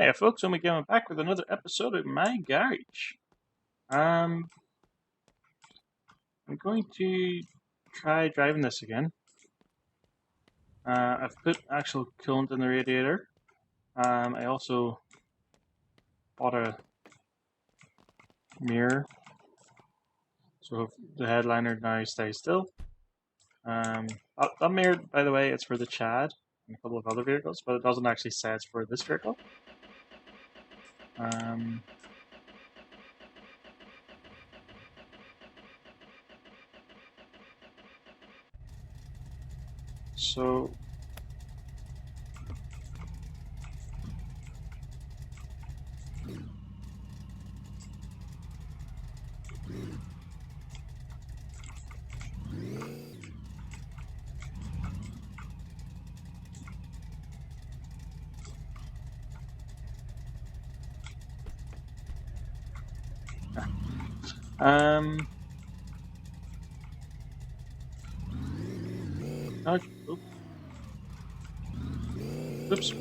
Hey folks, I'm again back with another episode of my garage. I'm going to try driving this again. I've put actual coolant in the radiator. I also bought a mirror, so the headliner now stays still. That mirror, by the way, it's for the Chad and a couple of other vehicles, but it doesn't actually say it's for this vehicle. So oops.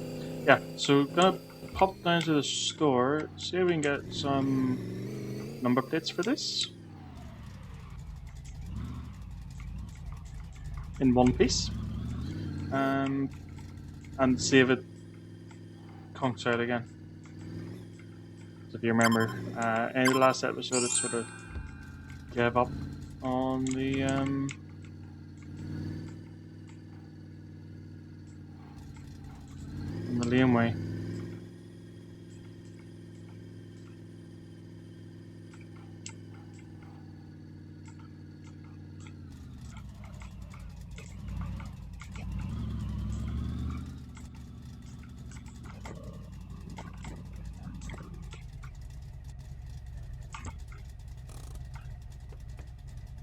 Yeah, so gonna pop down to the store, see if we can get some number plates for this in one piece, and see if it conks out again. So if you remember, in the last episode, it sort of gave up on the laneway.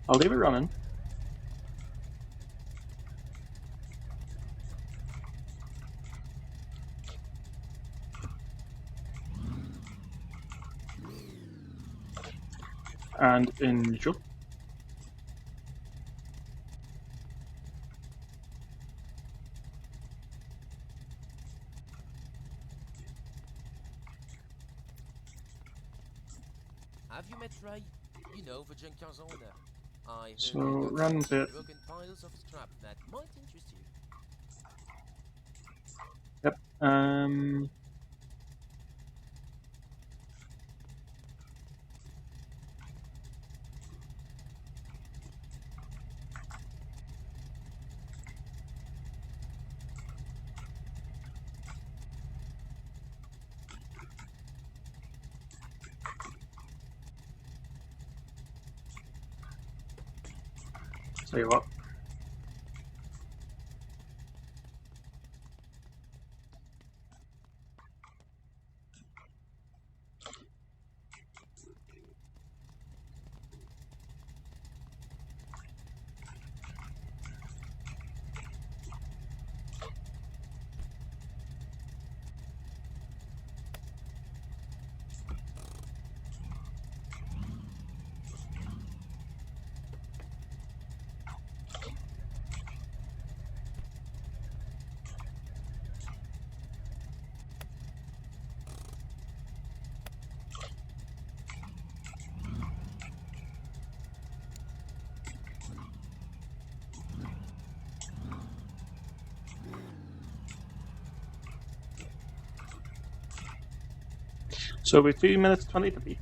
I'll leave it running. And enjoy. Have you met Ray? You know, the junkyard's owner. I heard So you got run some bit. broken piles of scrap that might interest you. Yep. Tell you what. So we're 3 minutes 20 to beat.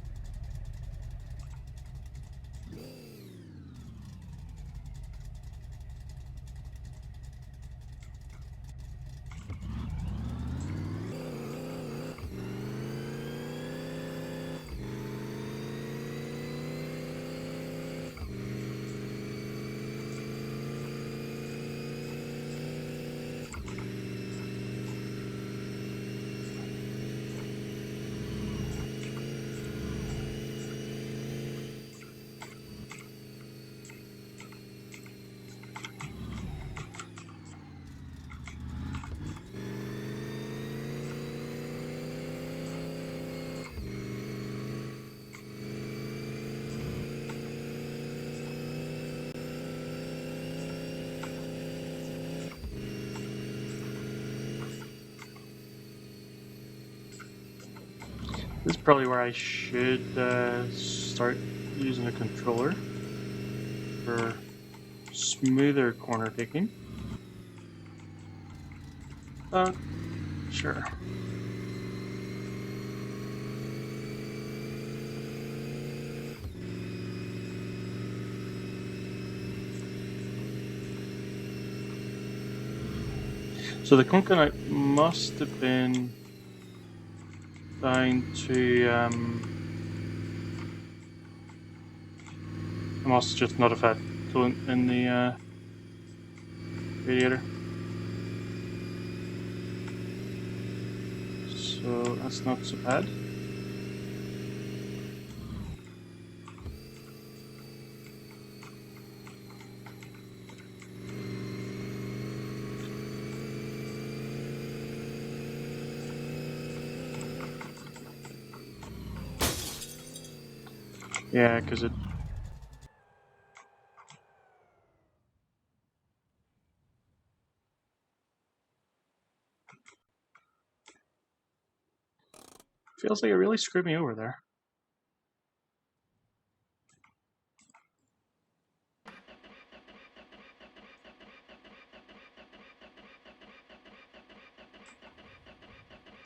This is probably where I should start using a controller for smoother corner taking. But sure. So the coconut must have been down to I must just not have had coolant in the radiator. So that's not so bad. Yeah, because it feels like it really screwed me over there.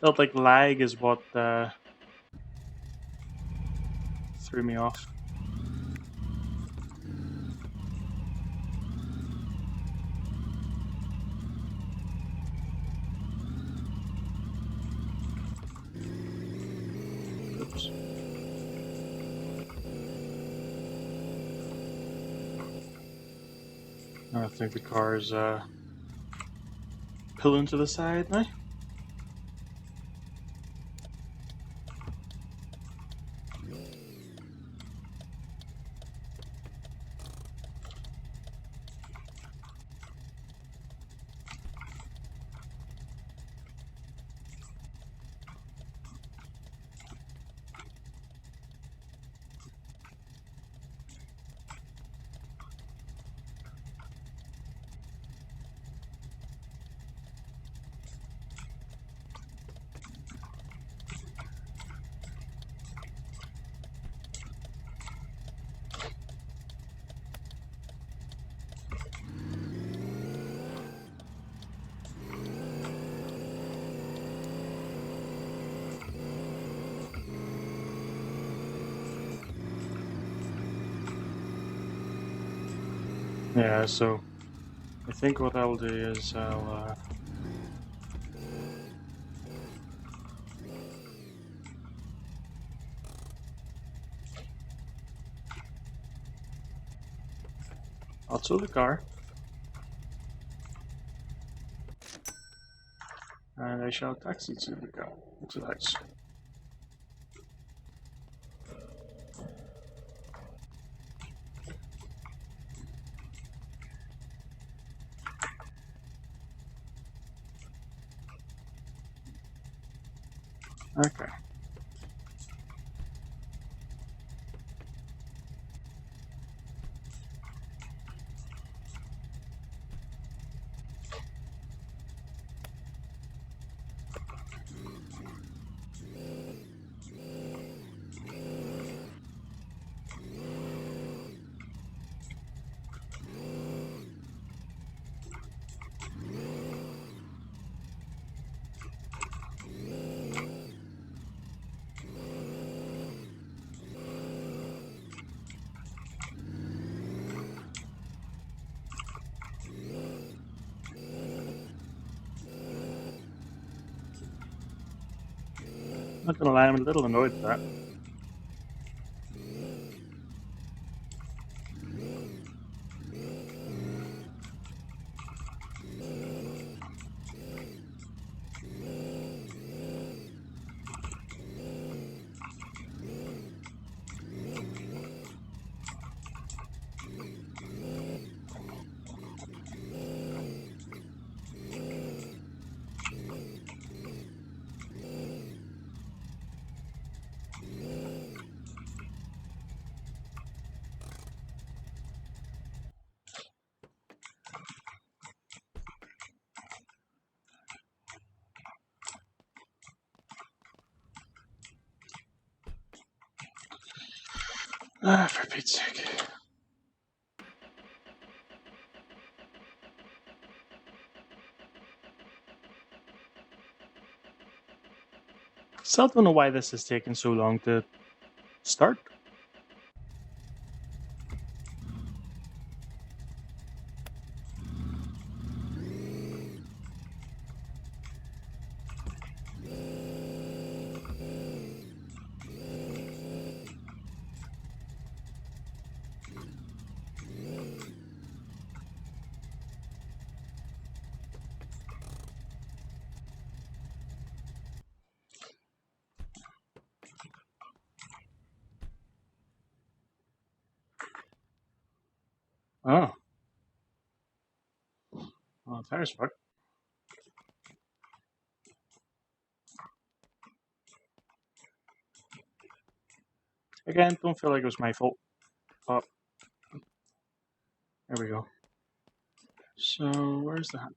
Felt like lag is what threw me off. Oops. I think the car's pulling to the side now. Yeah, so I think what I'll do is I'll tow the car and I shall taxi to the house. Okay. Not gonna lie, I'm a little annoyed with that. Ah, for Pete's sake. Still don't know why this is taking so long to start. Oh, well, tires fucked. Again, don't feel like it was my fault. But there we go. So where's the hammer?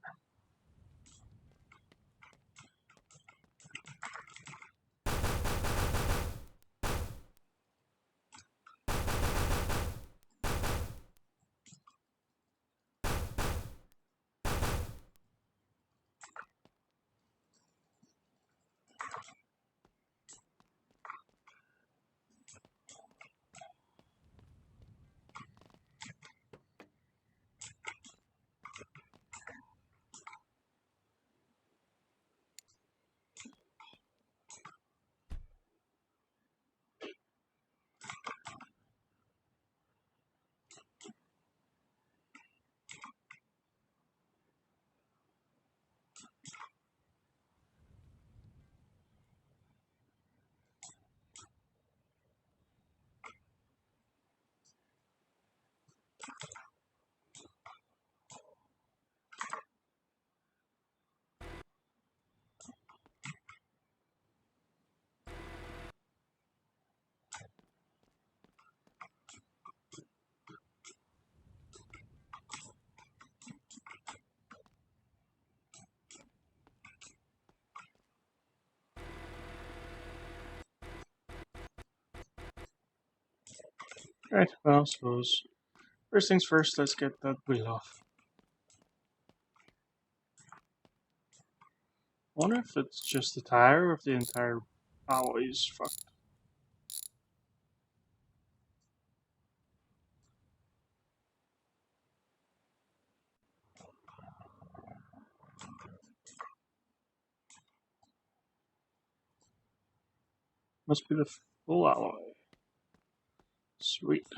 Right, well, I suppose first things first, let's get that wheel off. I wonder if it's just the tire or if the entire alloy is fucked. Must be the full alloy. Sweet.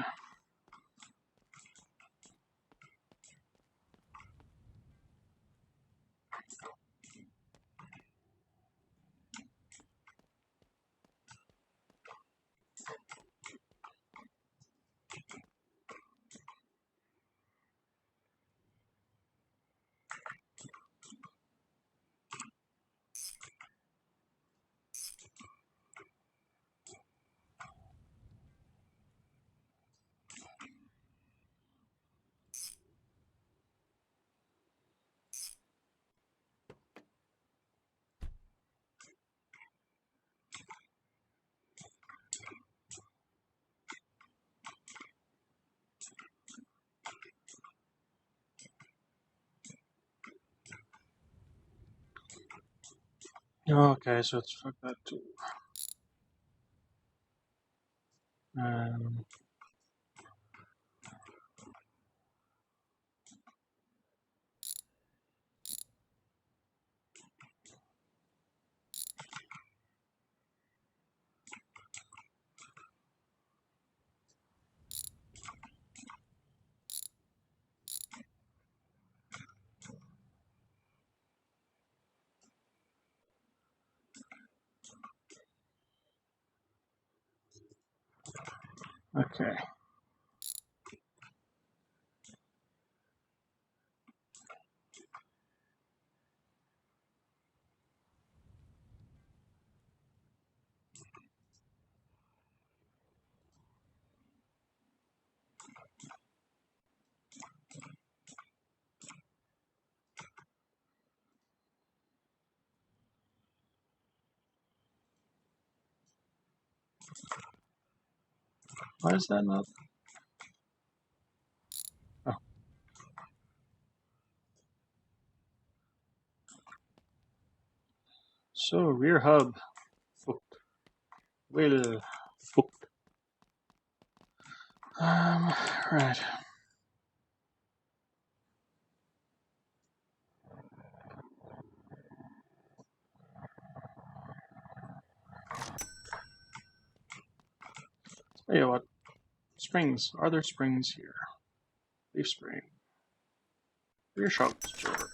Okay, so it's fucked that too. Um, okay. Why is that not? Oh. So, rear hub. Booked. Wheel. Booked. Right. Tell you what. Springs. Are there springs here? Leaf spring. Rear shock absorber.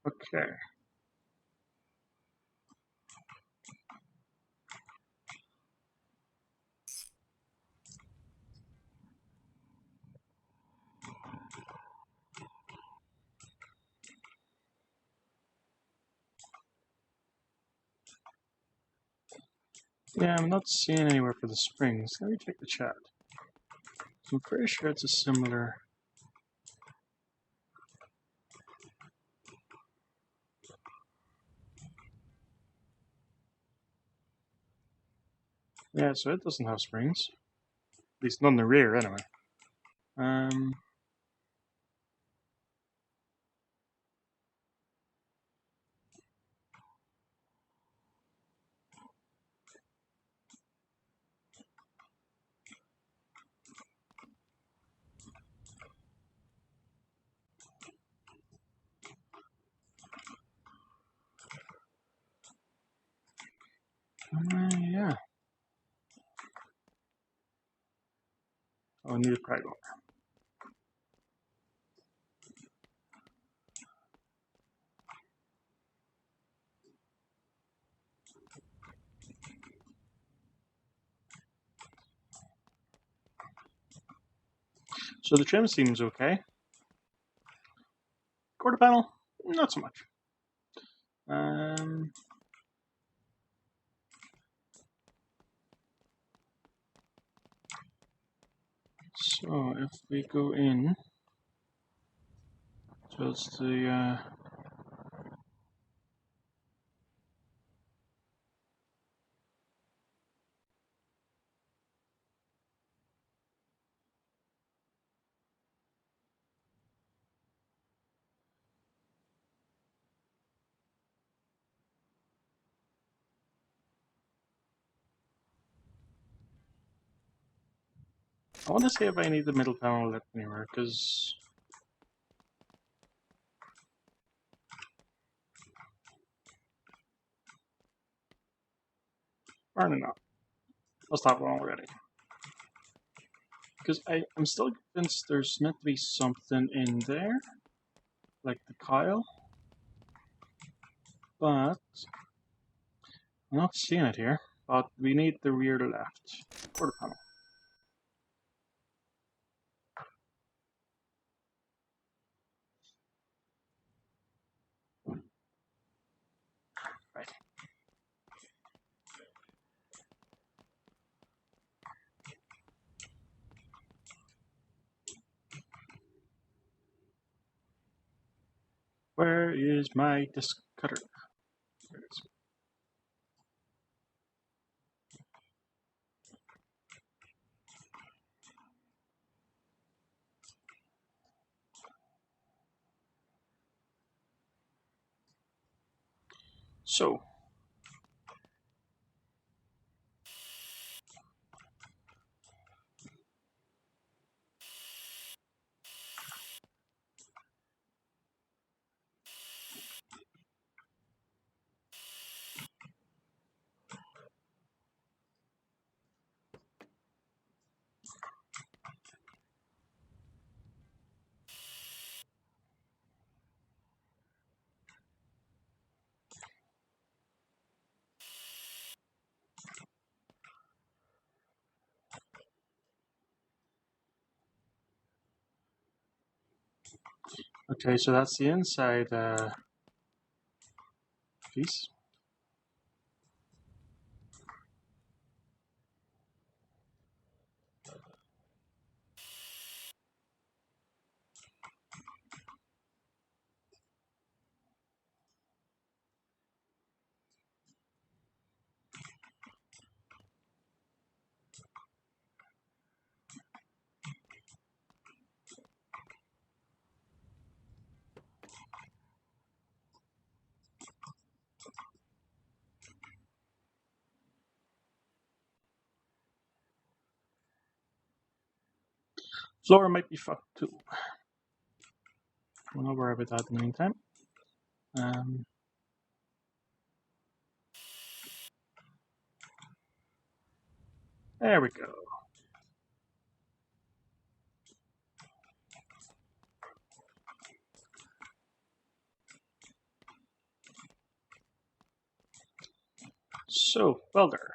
Okay. Yeah, I'm not seeing anywhere for the springs. Let me check the chat. I'm pretty sure it's a similar. Yeah, so it doesn't have springs. At least not in the rear, anyway. Um. Yeah. Oh, I need a pry bar. So the trim seems okay. Quarter panel, not so much. So if we go in, so it's the I want to see if I need the middle panel lit anywhere, because burning up. I'll stop one already. Because I'm still convinced there's meant to be something in there, like the coil, but I'm not seeing it here. But we need the rear to left quarter panel. Right. Where is my disc cutter? There it is. So, Okay, so that's the inside piece. Floor might be fucked too. We'll not worry about that in the meantime. There we go. So, welder.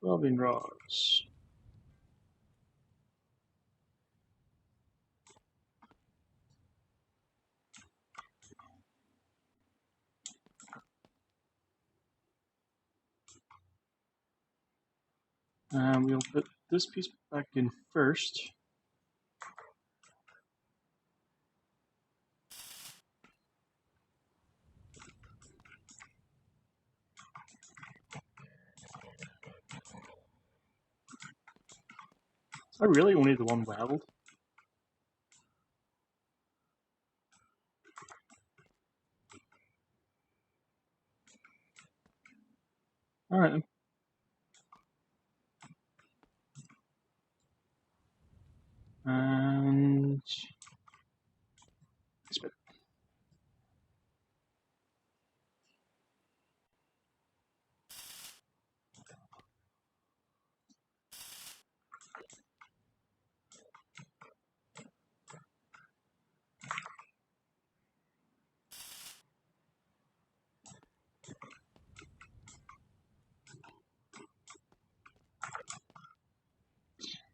Welding rods. We'll put this piece back in first. I really only the one weld. Alright then. And this bit.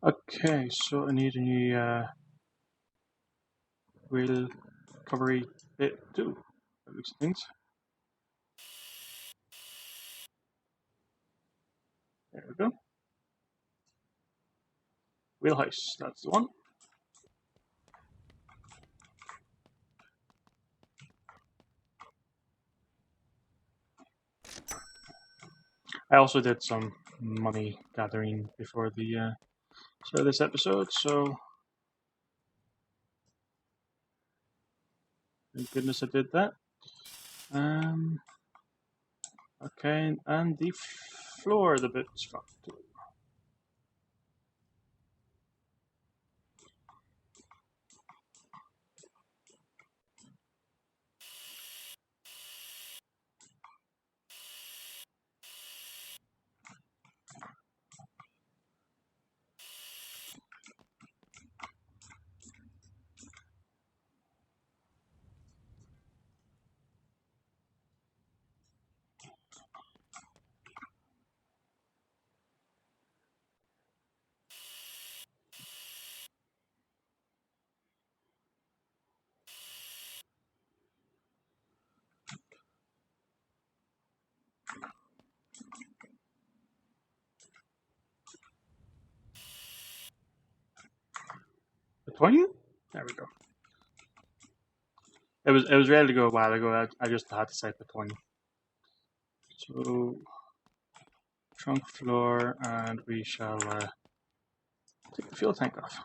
Okay, so I need a new wheel recovery bit too. That looks things. There we go. Wheel house, that's the one. I also did some money gathering before the start of this episode, so thank goodness I did that. Okay, and the floor of the bit's fucked too. Between? There we go. It was ready to go a while ago. I just had to say between. So trunk floor, and we shall take the fuel tank off.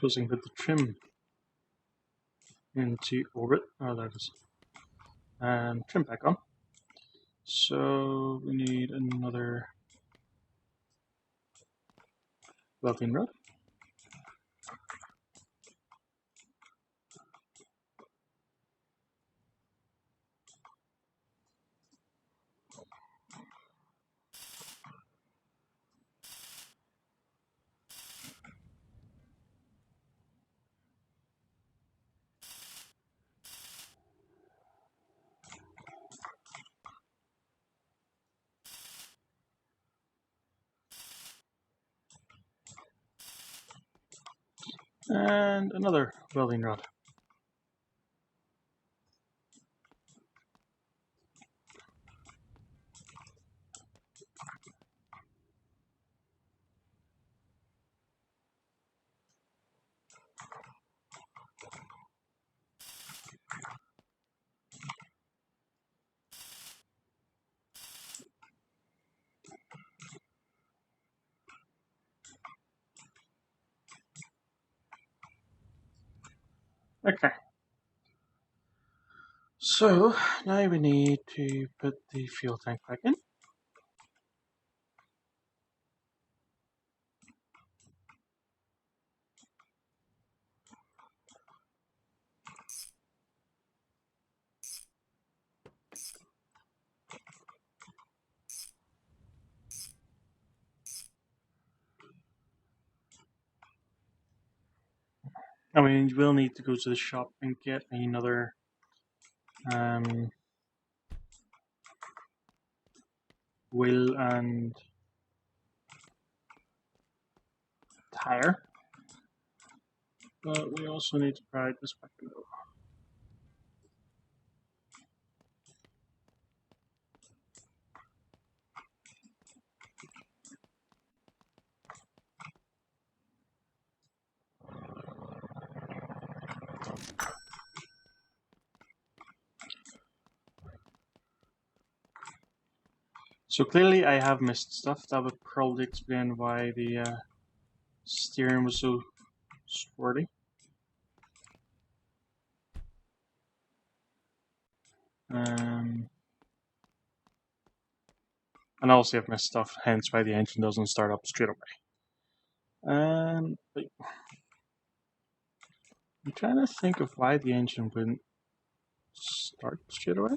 suppose I can put the trim into orbit. Oh, there it is. And trim back on. So we need another welding rod. And another welding rod. Okay. So now we need to put the fuel tank back in. I mean, we'll need to go to the shop and get another wheel and tire. But we also need to provide this back in. So clearly I have missed stuff. That would probably explain why the steering was so squirty. And also I've missed stuff, hence why the engine doesn't start up straight away. But I'm trying to think of why the engine wouldn't start straight away.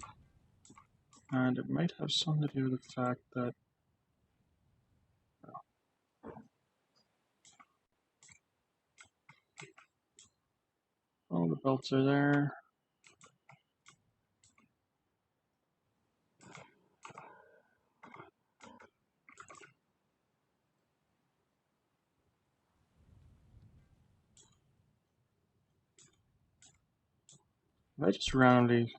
And it might have something to do with the fact that all the belts are there. If I just randomly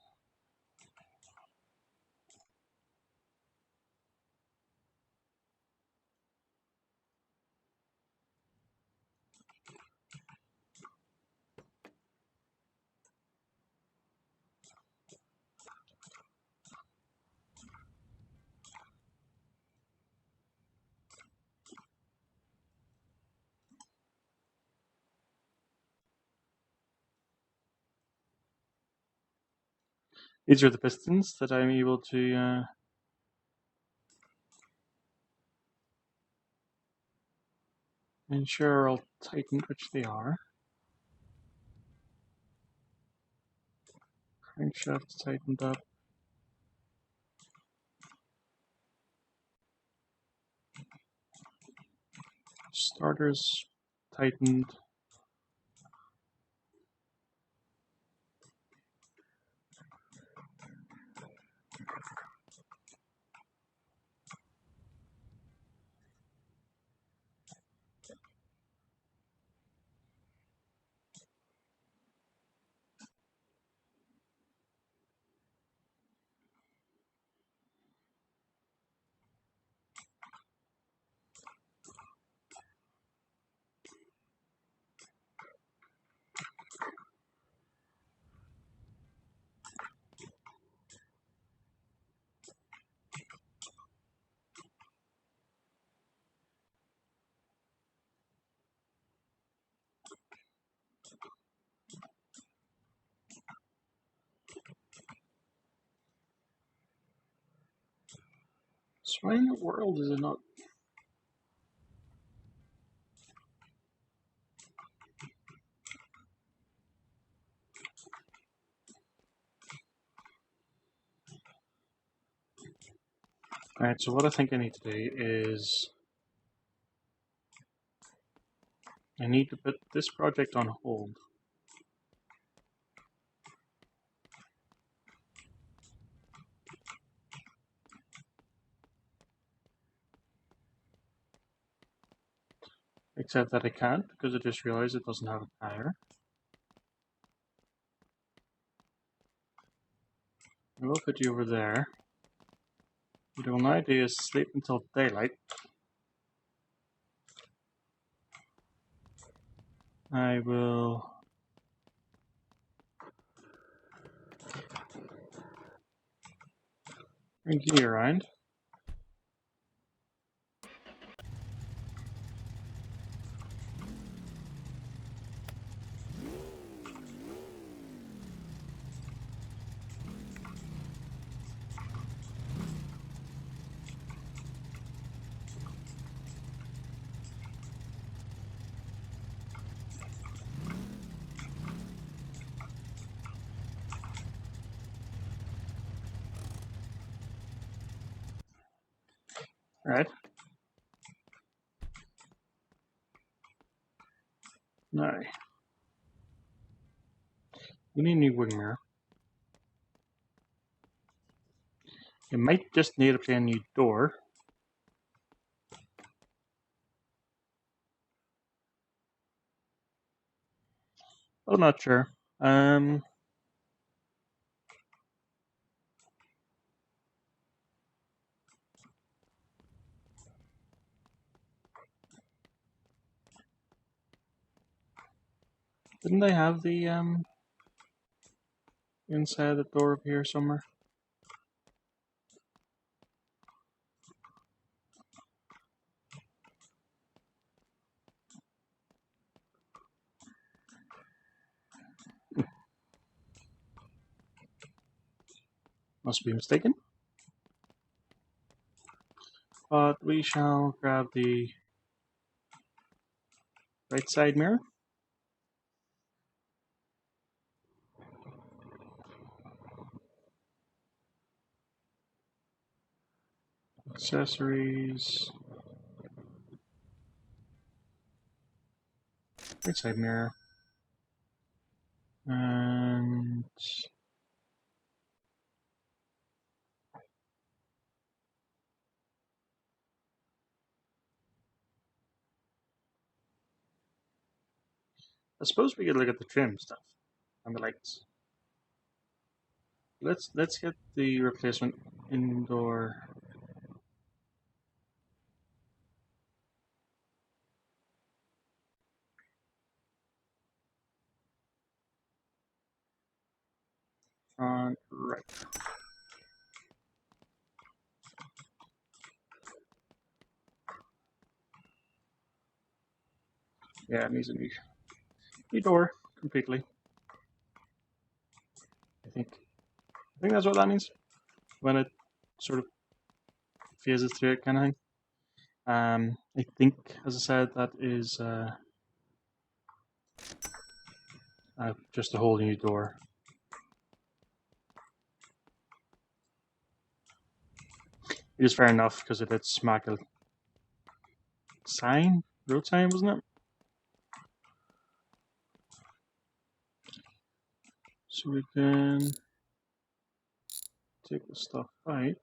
these are the pistons that I'm able to ensure are all tightened, which they are. Crankshaft tightened up. Starters tightened. Why in the world is it not? Alright, so what I think I need to do is I need to put this project on hold. Except that I can't because I just realized it doesn't have a tire. I will put you over there. What I will now do is sleep until daylight. I will bring you around. Right. Now, we need a new wing mirror. You might just need to play a new door. I'm not sure. Didn't I have the inside the door up here somewhere? Must be mistaken. But we shall grab the right side mirror. Accessories. Right side mirror. And I suppose we could look at the trim stuff and the lights. Let's get the replacement indoor. Front right. Yeah, it needs a new door completely. I think that's what that means when it sort of phases through it, kind of thing. I think, as I said, that is just a whole new door. It is fair enough because it did smack a sign, road sign, wasn't it? So we can take the stuff out.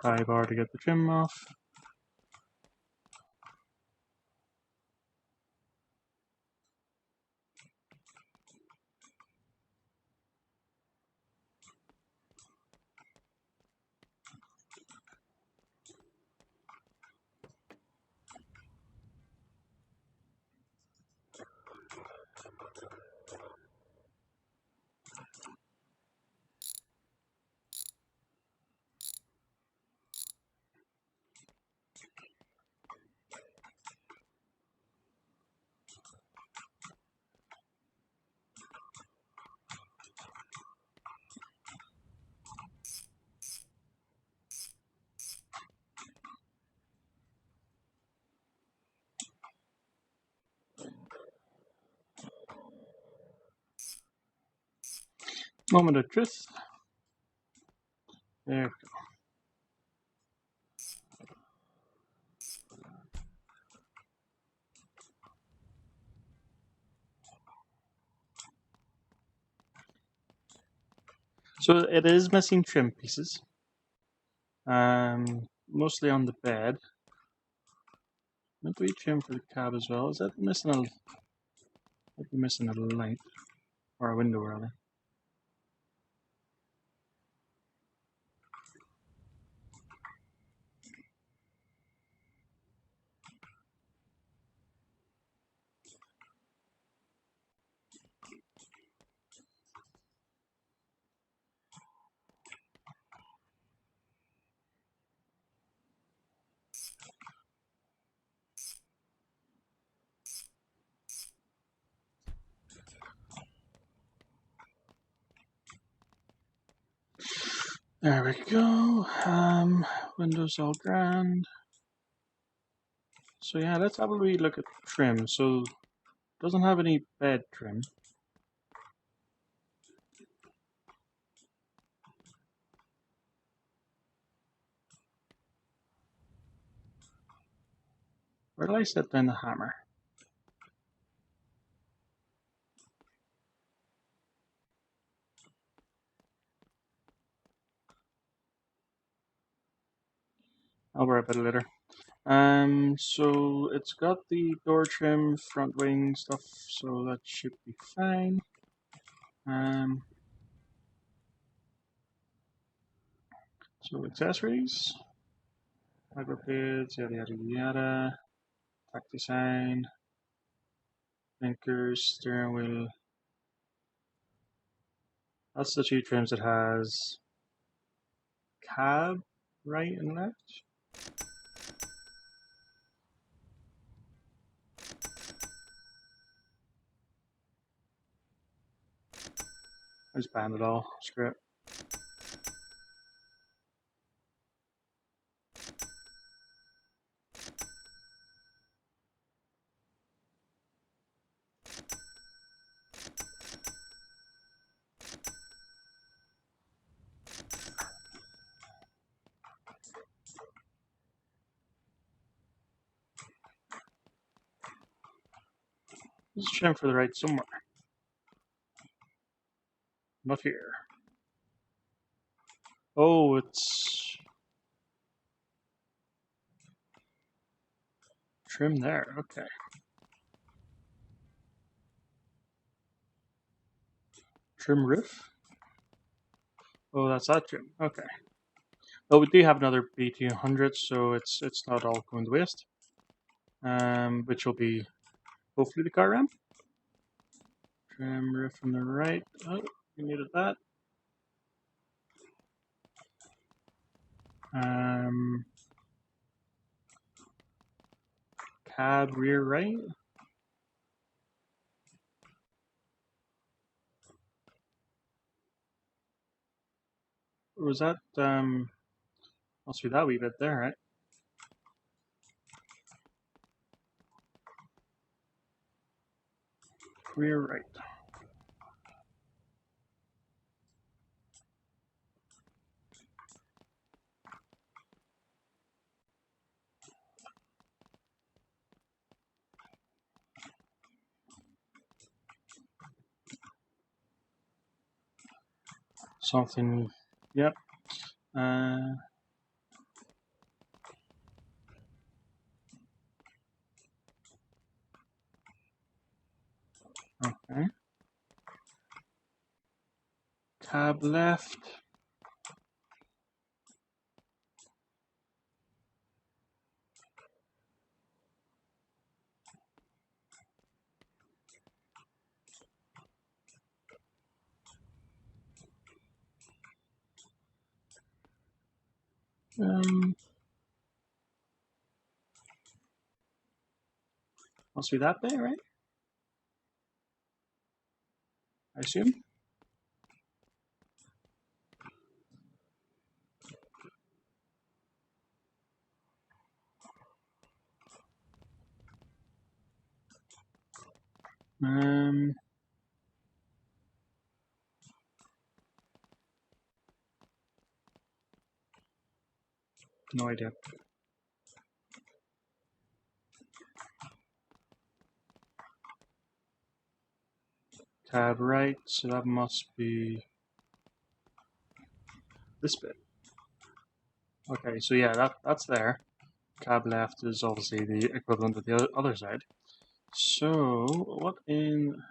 Pry bar to get the trim off. Moment of truth. There we go. So it is missing trim pieces. Mostly on the bed. Might be trim for the cab as well. Is that missing a? Might be missing a light or a window rather. There we go. Windows all grand. So yeah, let's have a wee look at trim. So it doesn't have any bed trim. Where did I set down the hammer? I'll worry about it later. So it's got the door trim, front wing stuff, so that should be fine. So accessories, microplates, yada yada yada, tack design, blinkers, steering wheel. That's the two trims it has. Cab, right and left. I just banned it all. Screw it. There's a trim for the right somewhere. Not here. Oh, it's trim there. Okay. Trim roof. Oh, that's that trim. Okay. Well, we do have another B200, so it's not all going to waste. Which will be hopefully the car ramp. Trim roof on the right. Oh, we needed that. Cab rear right. Or was that must be that wee bit there, right? Rear right. Something. Yep. Okay. Cab left. Must be that bit, right? I assume. Um, No idea. Cab right, so that must be this bit. Okay, so yeah, that's there. Cab left is obviously the equivalent of the other side. So, what in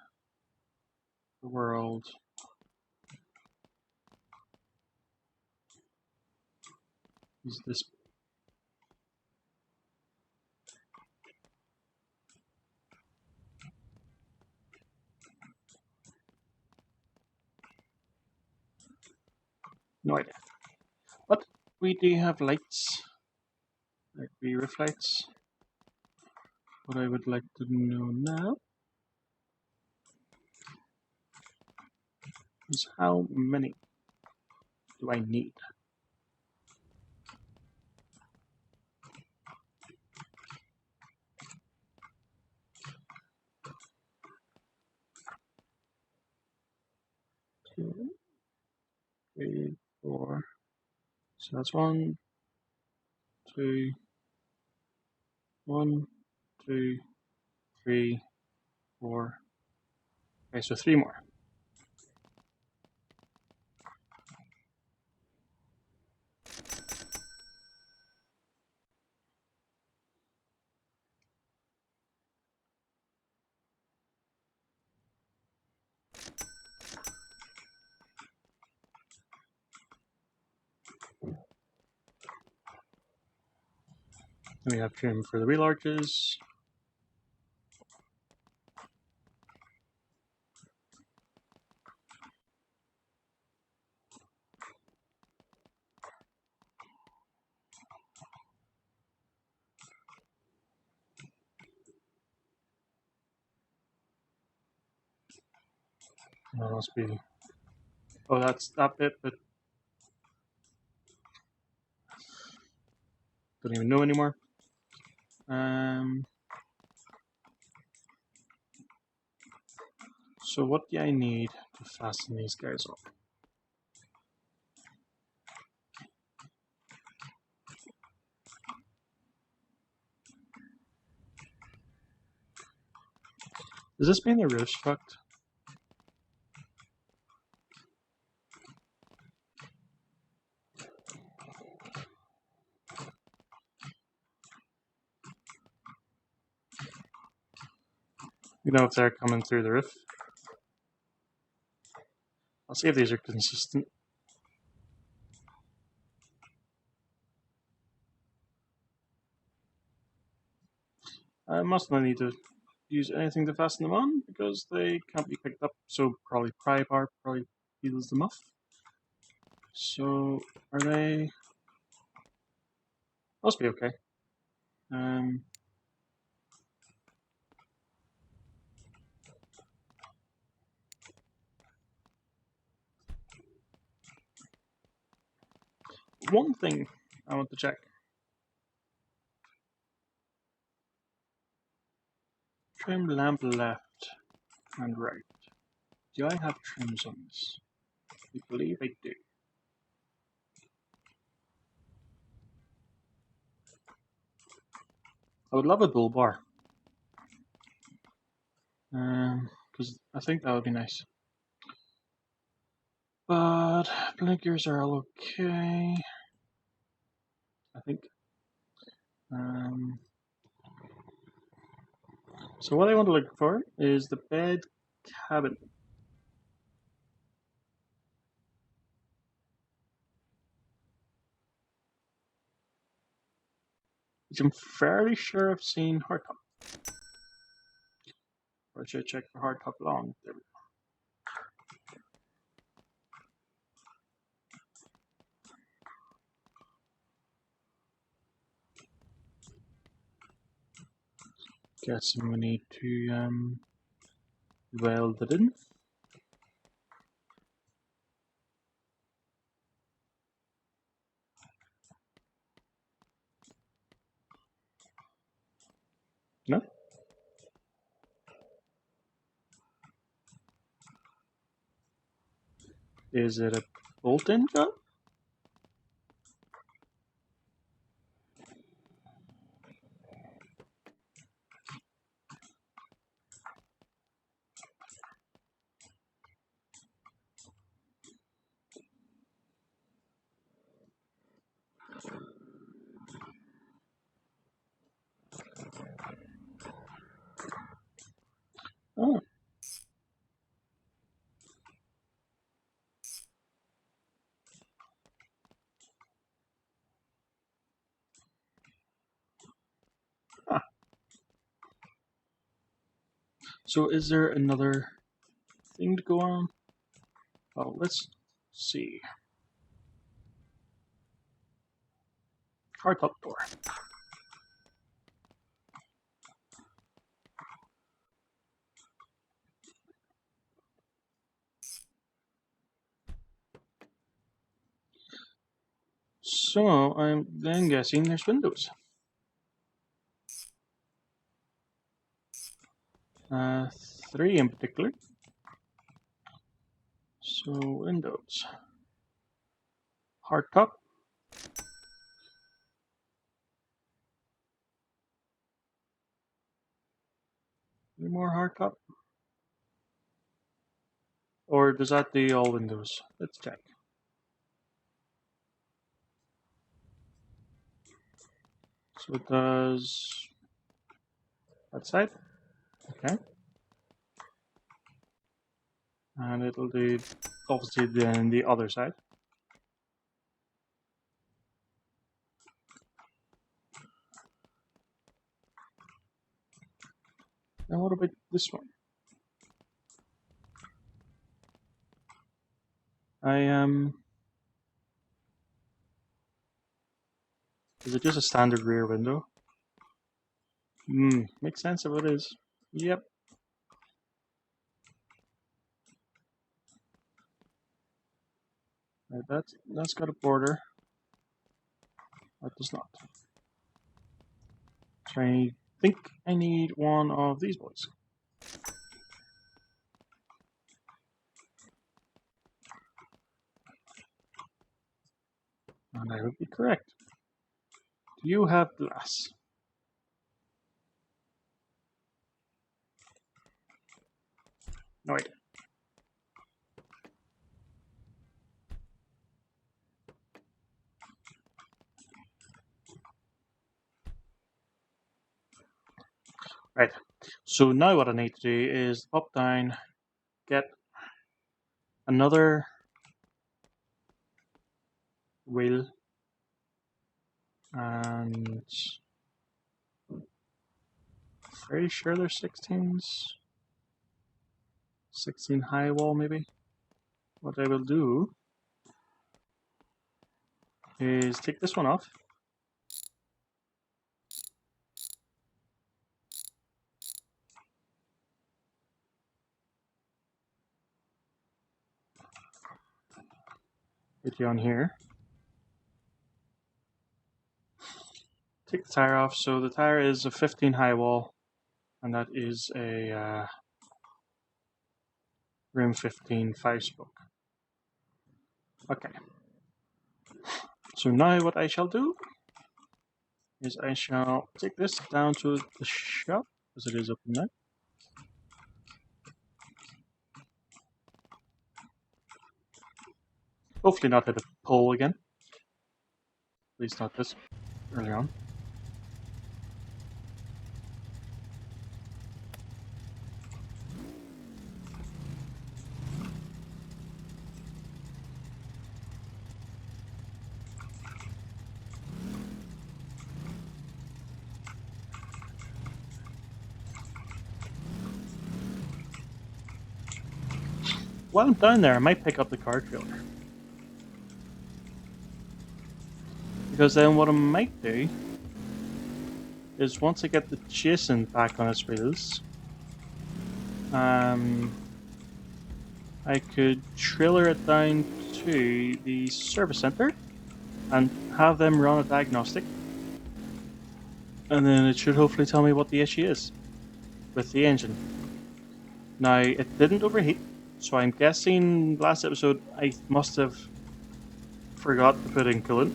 the world is this? No idea. But we do have lights, like the roof lights. What I would like to know now is how many do I need? Two, three, four. So that's one, two, one, two, three, four. Okay, so three more. Then we have trim for the wheel arches. That must be. Oh, that's that bit, but don't even know anymore. So what do I need to fasten these guys up? Does this mean the roof's fucked? You know if they're coming through the roof. I'll see if these are consistent. I must not need to use anything to fasten them on because they can't be picked up, so probably pry bar probably peels them off. So are they? Must be okay. One thing I want to check. Trim lamp left and right. Do I have trims on this? I believe I do. I would love a bull bar. Because I think that would be nice. But blinkers are all okay, I think. So what I want to look for is the bed cabin. Which I'm fairly sure I've seen hardtop. Or should I check for hardtop long? There we go. Guessing we need to weld it in. No? Is it a bolt-in job? So is there another thing to go on? Oh, let's see. Hardtop door. So I'm then guessing there's windows. Uh, 3 in particular. So windows. Hardtop. Any more hardtop? Or does that do all windows? Let's check. So it does that side. Okay. And it'll do obviously then the other side. Now what about this one? Is it just a standard rear window? Makes sense if it is. Yep. Right, that's got a border. That does not. So I think I need one of these boys. And I would be correct. Do you have glass? No, I don't. Right. So now what I need to do is pop down, get another wheel, and pretty sure there's 16s. 16 high wall maybe. What I will do is take this one off. Hit you on here. Take the tire off. So the tire is a 15 high wall, and that is a rim 15 5-spoke. Okay. So now what I shall do is I shall take this down to the shop, because it is open now. Hopefully not hit a pole again. At least not this early on. While I'm down there, I might pick up the car trailer. Because then what I might do is once I get the chasing back on its wheels, I could trailer it down to the service center and have them run a diagnostic, and then it should hopefully tell me what the issue is with the engine. Now, it didn't overheat, so I'm guessing last episode I must have forgot to put in coolant,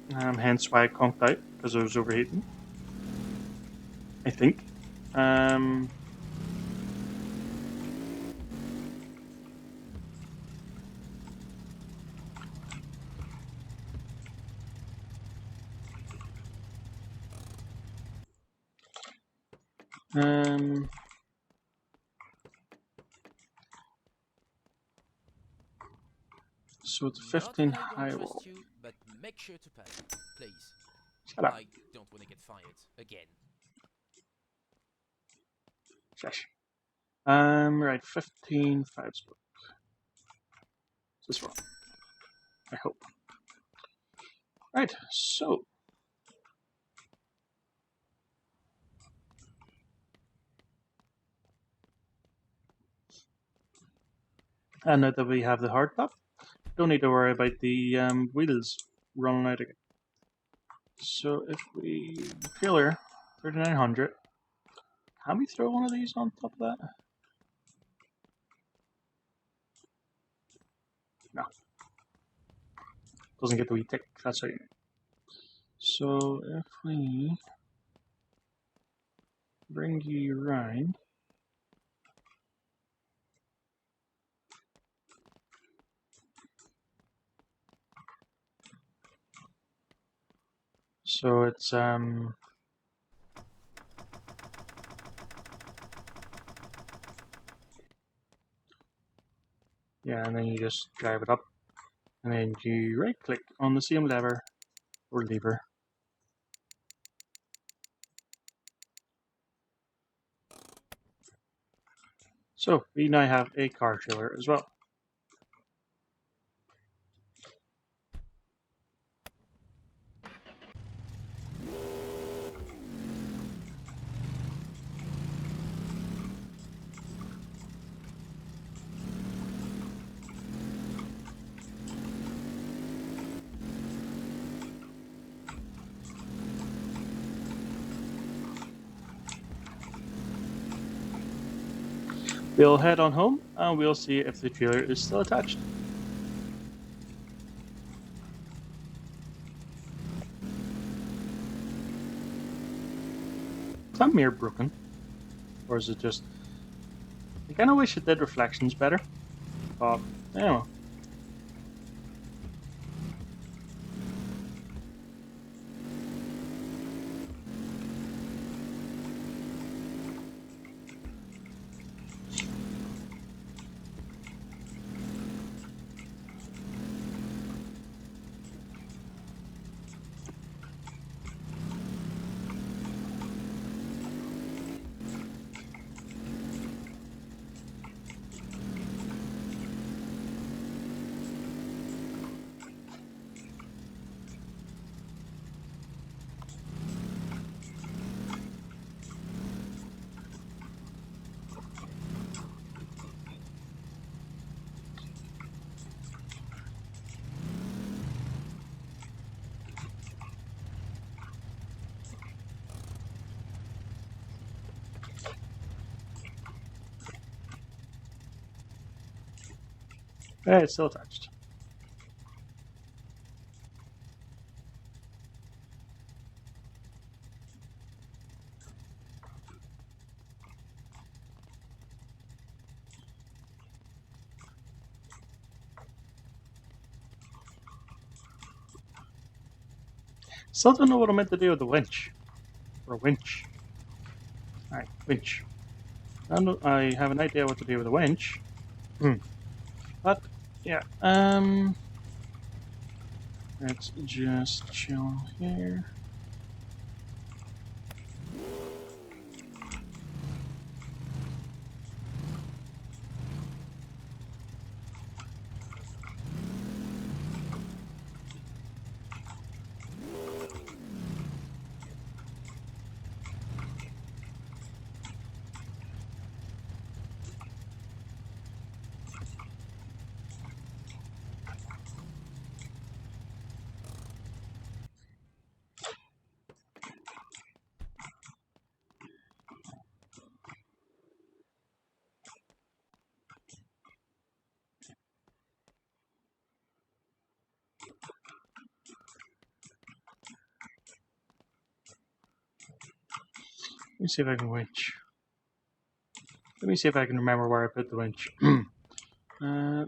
hence why I conked out, because it was overheating, I think. So it's 15 Not that I high don't wall. trust you, but make sure to pay, please. Shut up. I don't want to get fired again. Shush. Right, 15, 5 split. Is this wrong? I hope. Right, so. And now that we have the hard top, don't need to worry about the wheels running out again. So if we pillar 3900, can we throw one of these on top of that? No. Doesn't get the wee tick, that's right. So if we bring you around, so it's yeah, and then you just drive it up, and then you right click on the same lever or lever. So we now have a car trailer as well. We'll head on home and we'll see if the trailer is still attached. Is that mirror broken? Or is it just... I kind of wish it did reflections better. But, anyway. Yeah, it's still attached. Still don't know what I'm meant to do with the winch. Or a winch. Alright, winch. I have an idea what to do with the winch. But, yeah, let's just chill here. Let me see if I can winch. Let me see if I can remember where I put the winch. There.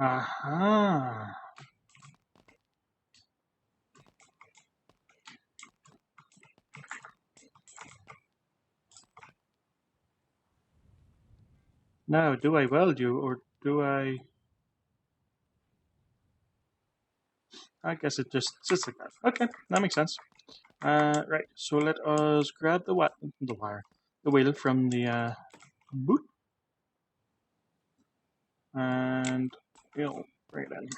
Aha! Now, do I weld you or do I... I guess it just sits like that. Okay, that makes sense. Right, so let us grab the wheel from the boot, and we'll bring it in.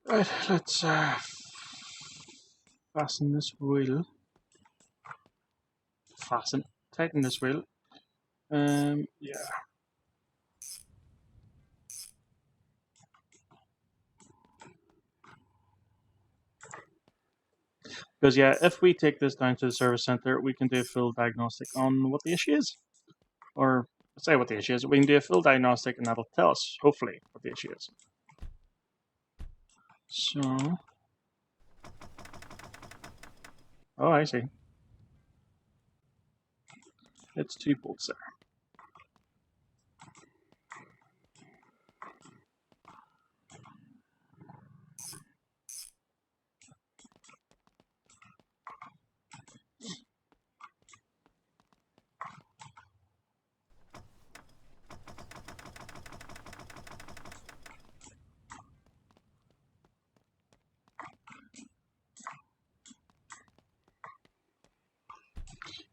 Right, let's fasten this wheel. Tighten this wheel. Yeah. Because yeah, if we take this down to the service center, we can do a full diagnostic on what the issue is, or say what the issue is. We can do a full diagnostic, and that'll tell us hopefully what the issue is. So, oh, I see. It's 2 bolts there.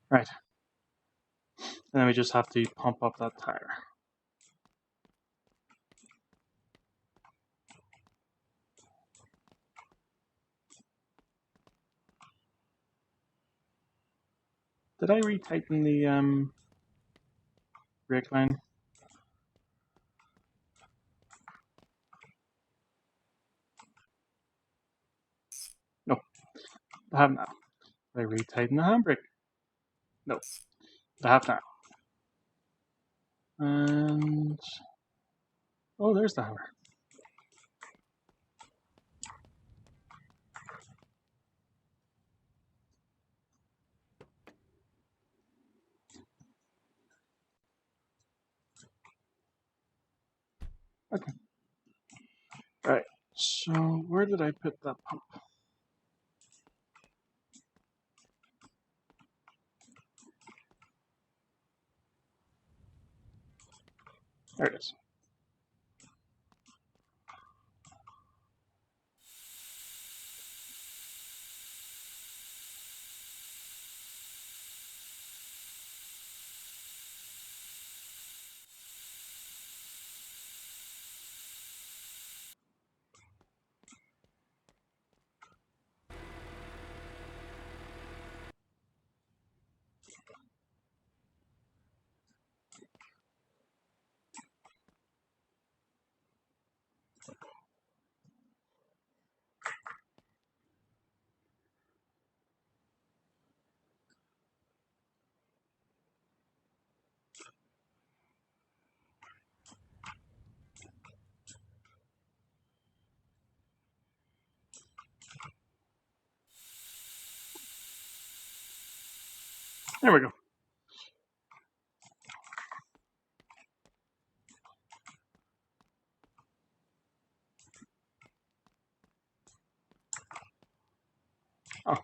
Right. And then we just have to pump up that tire. Did I retighten the brake line? No, I have not. Did I retighten the handbrake? No, I have not. And oh, there's the hammer. Okay. Right. So where did I put that pump? There it is. There we go. Oh,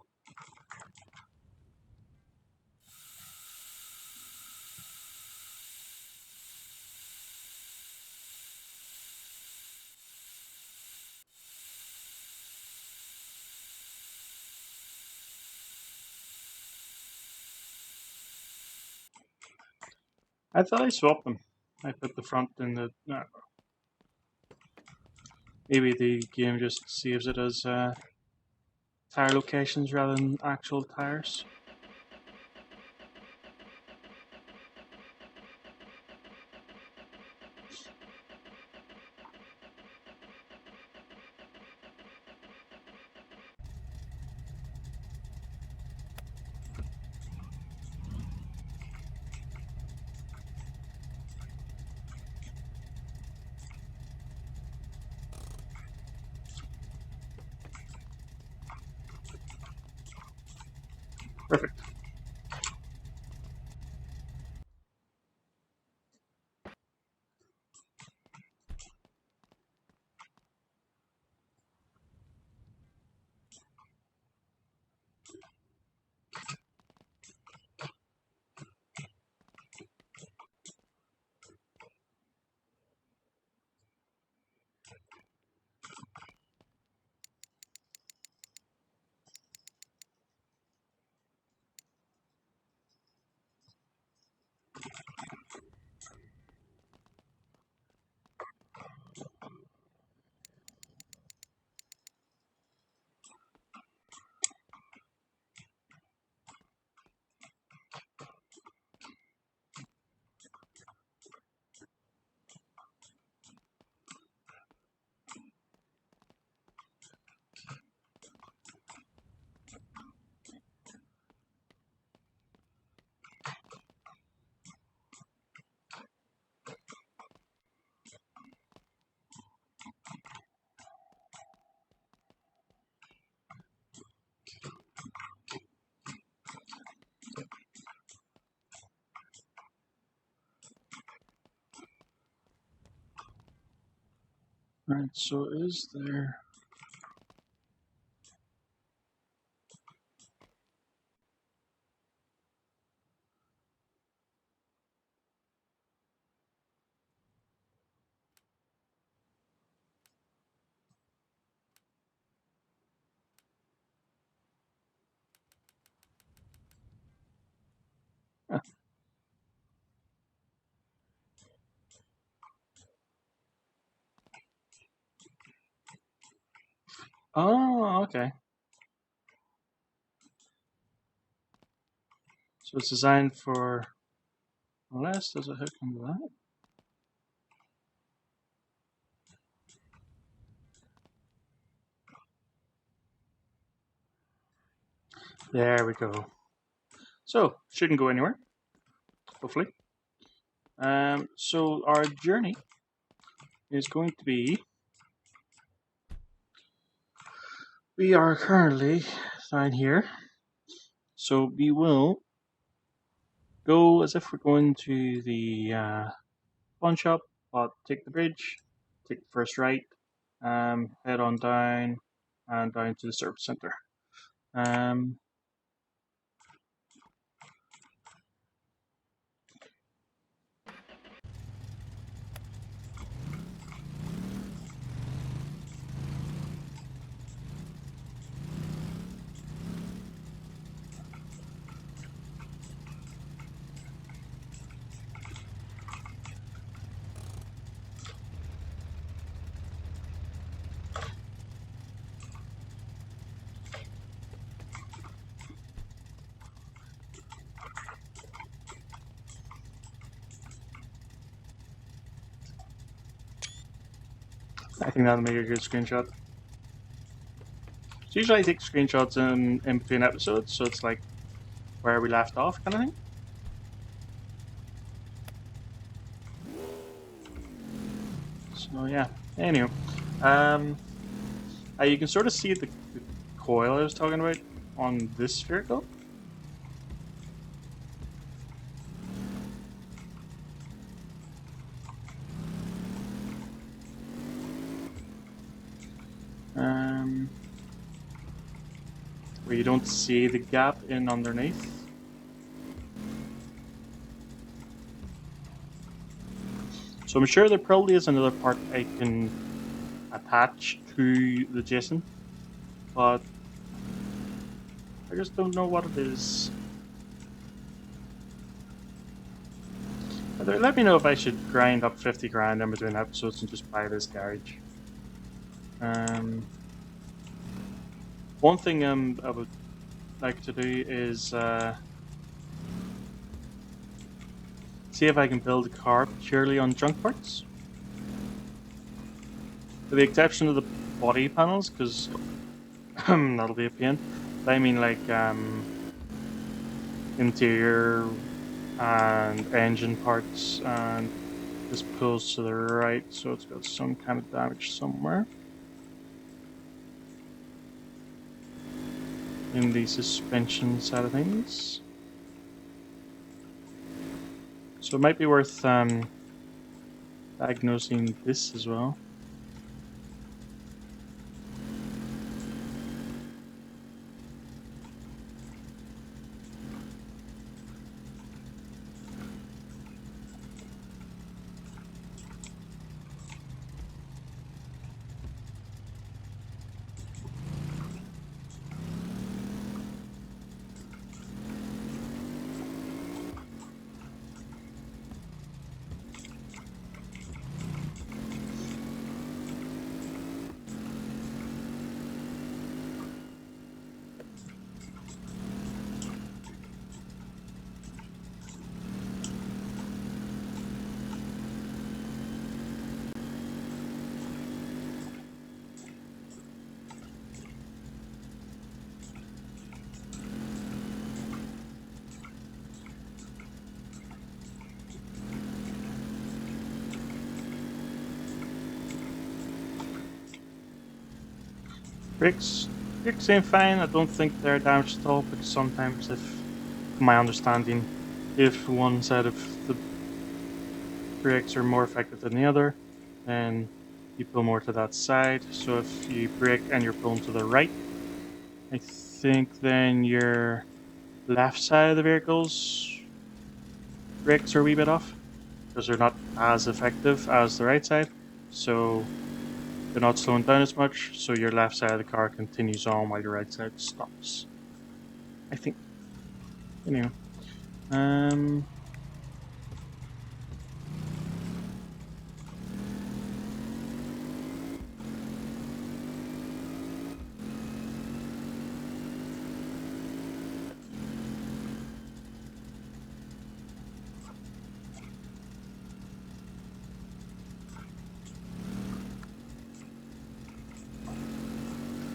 I thought I swapped them. I put the front in the. No. Maybe the game just saves it as tire locations rather than actual tires. Perfect. Right, so is there... Huh. Oh, okay. So it's designed for... Unless there's a hook into that. There we go. So, shouldn't go anywhere, hopefully. So our journey is going to be... We are currently down here. So we will go as if we're going to the pawn shop, but take the bridge, take the first right, head on down, and down to the service center. I think that'll make a good screenshot. So usually I take screenshots in between episodes, so it's like where we left off kind of thing. So yeah, anyway. You can sort of see the coil I was talking about on this vehicle. Where you don't see the gap in underneath. So I'm sure there probably is another part I can attach to the Jason, but I just don't know what it is. Let me know if I should grind up 50 grand in between episodes and just buy this garage. One thing I would like to do is see if I can build a car purely on junk parts. With the exception of the body panels, because that'll be a pain. But I mean like interior and engine parts, and this pulls to the right, so it's got some kind of damage somewhere. In the suspension side of things. So it might be worth diagnosing this as well. Brakes seem fine. I don't think they're damaged at all, but sometimes, if from my understanding, if one side of the brakes are more effective than the other, then you pull more to that side. So if you brake and you're pulling to the right, I think then your left side of the vehicle's brakes are a wee bit off because they're not as effective as the right side. So they're not slowing down as much, so your left side of the car continues on while your right side stops. I think. Anyway.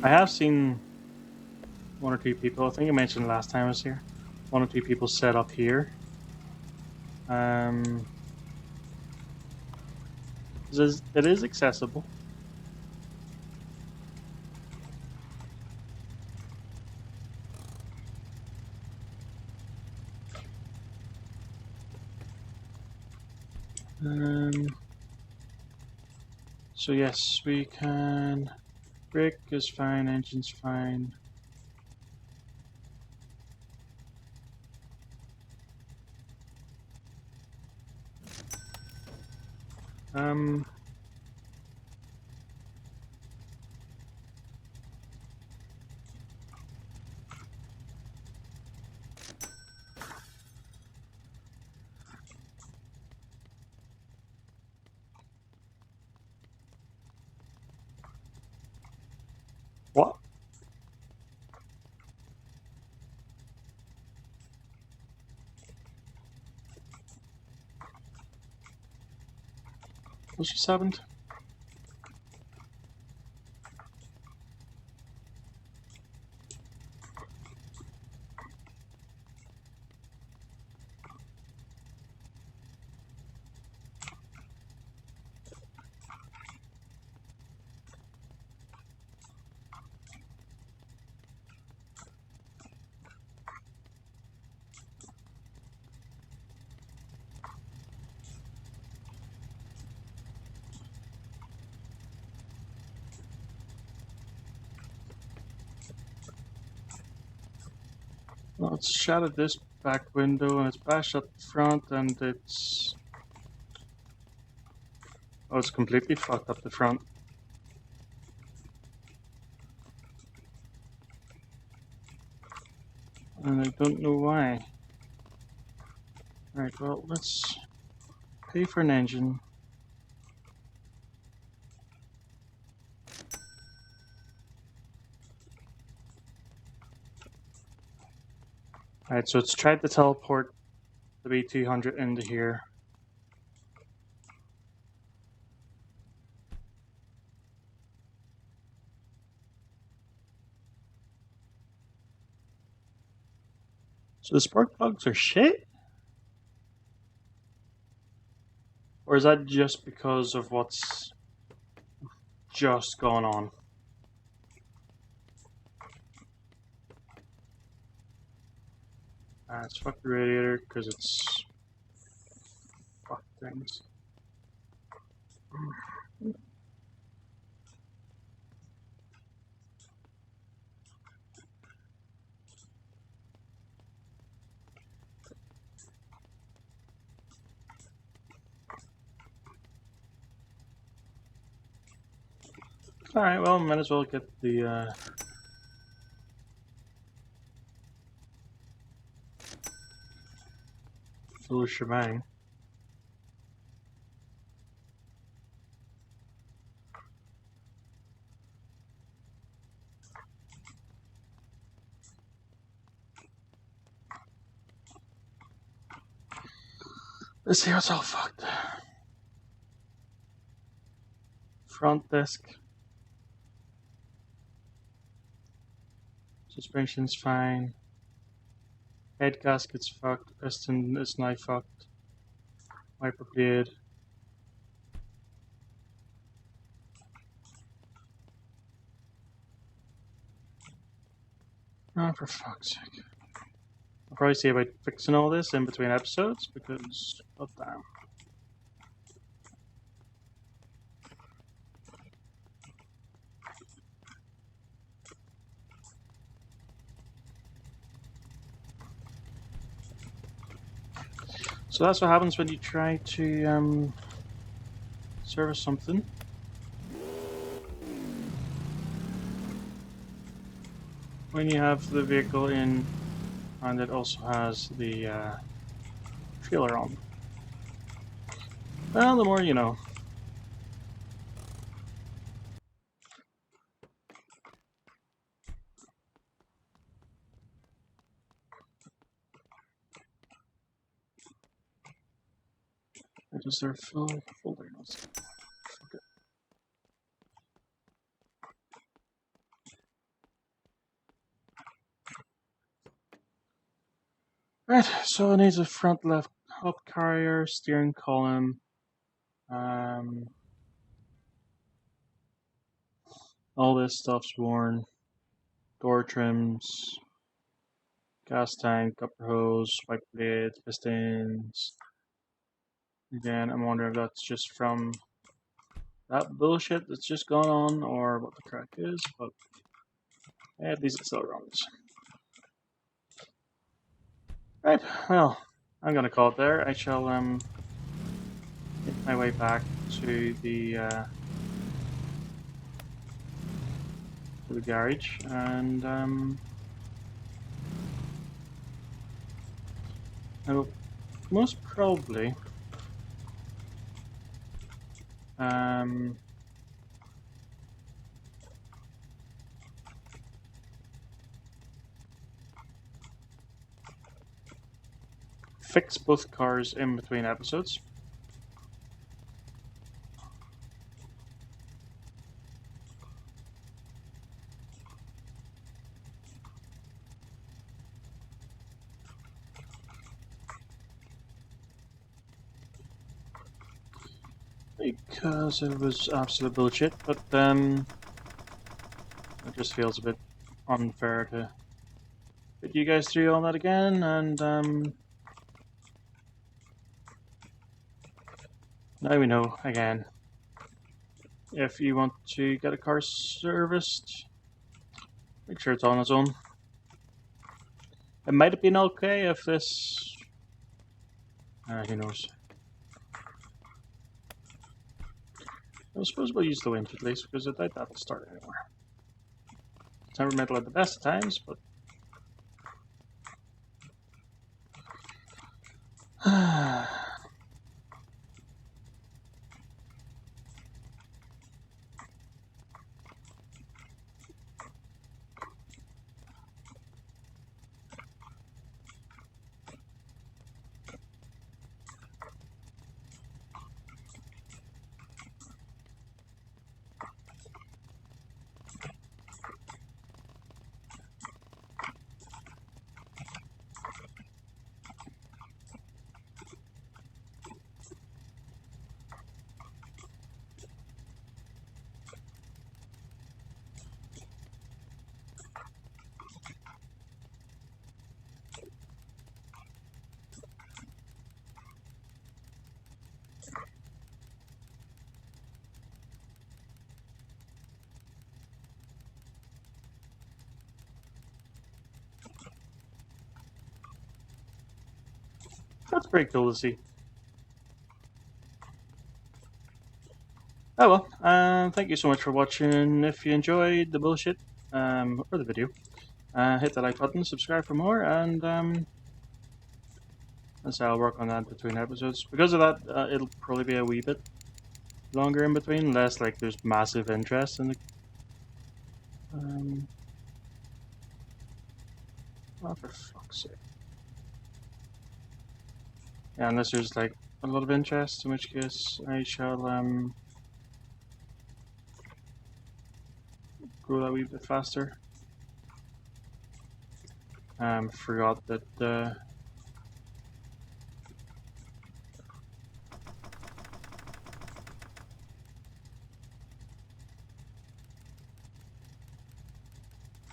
I have seen one or two people, I think I mentioned last time I was here, one or two people set up here. It is accessible. So yes, we can. Brake is fine, engine's fine. What? What just happened? Well, it's shattered this back window and it's bashed up the front and it's... Oh, it's completely fucked up the front. And I don't know why. Right, well, let's pay for an engine. Alright, so it's tried to teleport the B200 into here. So the spark plugs are shit? Or is that just because of what's just gone on? Let's fuck the radiator because it's fuck things. Alright, well, might as well get the full shebang. Let's see what's all fucked. Front desk. Suspension's fine. Head gasket's fucked. Piston is now fucked. Wiper blade. Oh, for fuck's sake. I'll probably see about fixing all this in between episodes because, god damn. So that's what happens when you try to service something. When you have the vehicle in and it also has the trailer on. Well, the more you know. Is there full diagnostic? Okay. Right, so it needs a front left up carrier, steering column, all this stuff's worn, door trims, gas tank, upper hose, wiper blades, pistons. Again, I'm wondering if that's just from that bullshit that's just gone on or what the crack is, but at least it still runs. Right, well, I'm gonna call it there. I shall make my way back to the garage and I will most probably fix both cars in between episodes. Because it was absolute bullshit, but it just feels a bit unfair to put you guys through all that again, and now we know again. If you want to get a car serviced, make sure it's on its own. It might have been okay if this... who knows. I suppose we'll use the winch at least, because I doubt that'll start anymore. It's never metal at the best of times, but... That's pretty cool to see. Oh well, thank you so much for watching. If you enjoyed the bullshit, or the video, hit the like button, subscribe for more, and that's how I'll work on that between episodes. Because of that, it'll probably be a wee bit longer in between, unless like there's massive interest in the... oh, for fuck's sake. Yeah, unless there's like a lot of interest, in which case I shall go that wee bit faster. Forgot that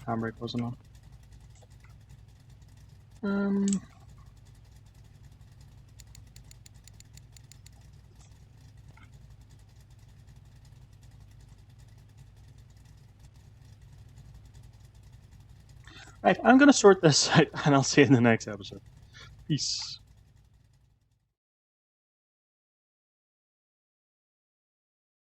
handbrake wasn't on. Right, I'm gonna sort this out and I'll see you in the next episode. Peace.